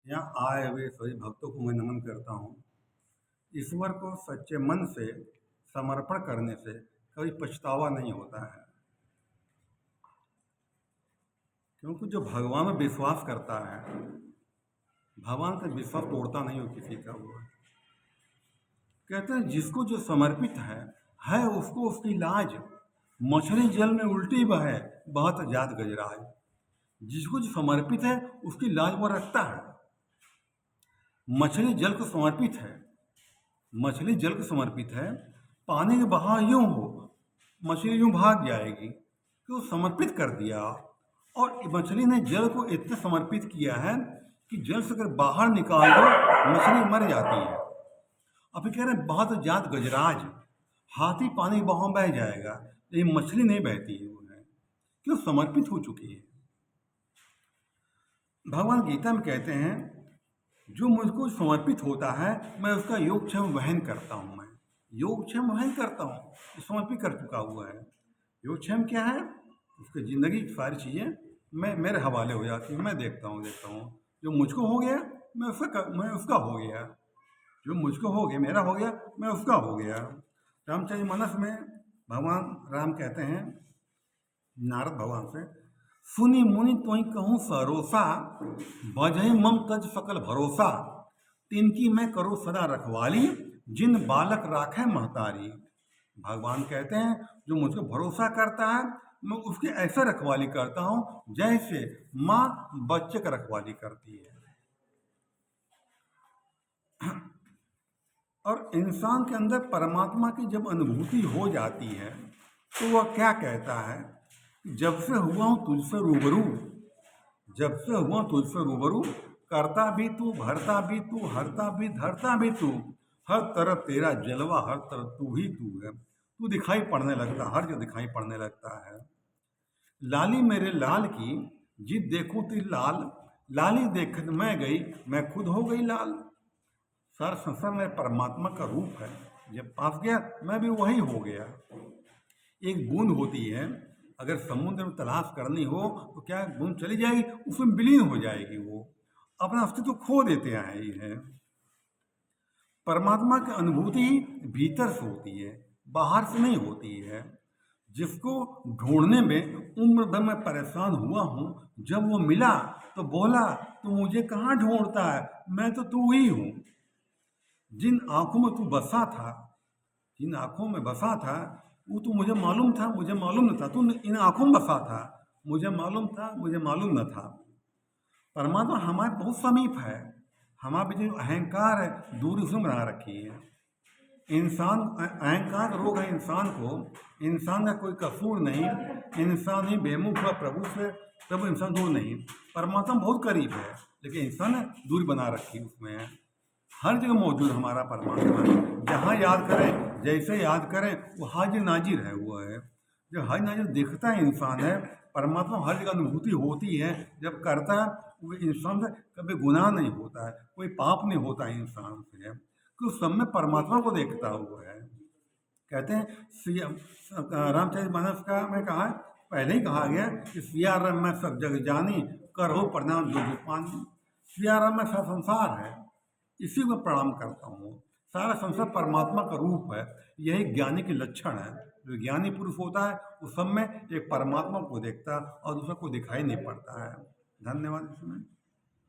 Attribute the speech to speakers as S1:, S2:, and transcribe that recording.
S1: यहाँ आए हुए सभी भक्तों को मैं नमन करता हूँ। ईश्वर को सच्चे मन से समर्पण करने से कभी पछतावा नहीं होता है, क्योंकि जो भगवान में विश्वास करता है, भगवान का विश्वास तोड़ता नहीं हो किसी का। वो कहते हैं जिसको जो समर्पित है उसको उसकी लाज, मछली जल में उल्टी बहे बहुत जात गजराज। जिसको जो समर्पित है उसकी लाज वो रखता है। मछली जल को समर्पित है, मछली जल को समर्पित है, पानी के बहाव यूं हो मछली यूं भाग जाएगी, क्यों समर्पित कर दिया। और मछली ने जल को इतना समर्पित किया है कि जल से अगर बाहर निकाल दो मछली मर जाती है। अब कह रहे हैं बहुत जात गजराज, हाथी पानी के बहाव बह जाएगा लेकिन मछली नहीं बहती है, वो है क्यों समर्पित हो चुकी है। भगवान गीता में कहते हैं जो मुझको समर्पित होता है मैं उसका योगक्षेम वहन करता हूँ। मैं योगक्षेम वहन करता हूँ, समर्पित कर चुका हुआ है। योगक्षेम क्या है? उसकी ज़िंदगी की सारी चीज़ें मैं मेरे हवाले हो जाती है। मैं देखता हूँ जो मुझको हो गया मैं उसका हो गया, जो मुझको हो गया मेरा हो गया, मैं उसका हो गया। रामचरितमानस में भगवान राम कहते हैं नारद भगवान से, सुनी मुनि तोहि कहूँ सरोसा, बजहि मम तज सकल भरोसा, तिनकी मैं करो सदा रखवाली, जिन बालक राखे महतारी। भगवान कहते हैं जो मुझको भरोसा करता है मैं उसकी ऐसा रखवाली करता हूँ जैसे माँ बच्चे का रखवाली करती है। और इंसान के अंदर परमात्मा की जब अनुभूति हो जाती है तो वह क्या कहता है, जब से हुआ हूँ तुझसे रूबरू, जब से हुआ तुझसे रूबरू, करता भी तू, भरता भी तू, हरता भी, धरता भी तू, हर तरफ तेरा जलवा, हर तरफ तू ही तू है। तू दिखाई पड़ने लगता, हर जगह दिखाई पड़ने लगता है। लाली मेरे लाल की जिद देखूं तेरी लाल, लाली देख मैं गई मैं खुद हो गई लाल। सारा संसार में परमात्मा का रूप है, जब पास गया मैं भी वही हो गया। एक बूंद होती है, अगर समुद्र में तलाश करनी हो तो क्या बूंद चली जाएगी, उसमें विलीन हो जाएगी, वो अपना अस्तित्व खो देते हैं। ये है परमात्मा की अनुभूति भीतर से होती है, बाहर से नहीं होती है। जिसको ढूंढने में उम्र भर मैं परेशान हुआ हूँ, जब वो मिला तो बोला तू मुझे कहाँ ढूंढता है, मैं तो तू ही हूँ। जिन आंखों में तू बसा था, जिन आंखों में बसा था वो तो मुझे मालूम था, मुझे मालूम न था। तू इन आंखों में बसा था, मुझे मालूम था, मुझे मालूम न था। परमात्मा हमारे बहुत समीप है, हमारे जो अहंकार है दूरी उसमें बना रखी है। इंसान अहंकार का रोग है इंसान को, इंसान का कोई कसूर नहीं, इंसान ही बेमुख हुआ प्रभु से, प्रभु इंसान दूर नहीं। परमात्मा बहुत करीब है लेकिन इंसान दूरी बना रखी उसमें है। हर जगह मौजूद हमारा परमात्मा, जहाँ याद करें जैसे याद करें वो हाजिर नाजिर है। वो है जब हाजिर नाजिर दिखता है इंसान है, परमात्मा हर जगह अनुभूति होती है। जब करता है वो इंसान से कभी गुनाह नहीं होता है, कोई पाप नहीं होता है इंसान से, कि उस सब में परमात्मा को देखता हुआ है। कहते हैं रामचरितमानस का में कहा पहले ही कहा गया कि सिया राम मैं सब जग जानी, करो प्रणाम जो पानी। सिया राम में सारा संसार है, इसी को प्रणाम करता हूँ। सारा संसार परमात्मा का रूप है, यही ज्ञानी के लक्षण है। जो ज्ञानी पुरुष होता है उस सब में एक परमात्मा को देखता और दूसरा को दिखाई नहीं पड़ता है। धन्यवाद इसमें।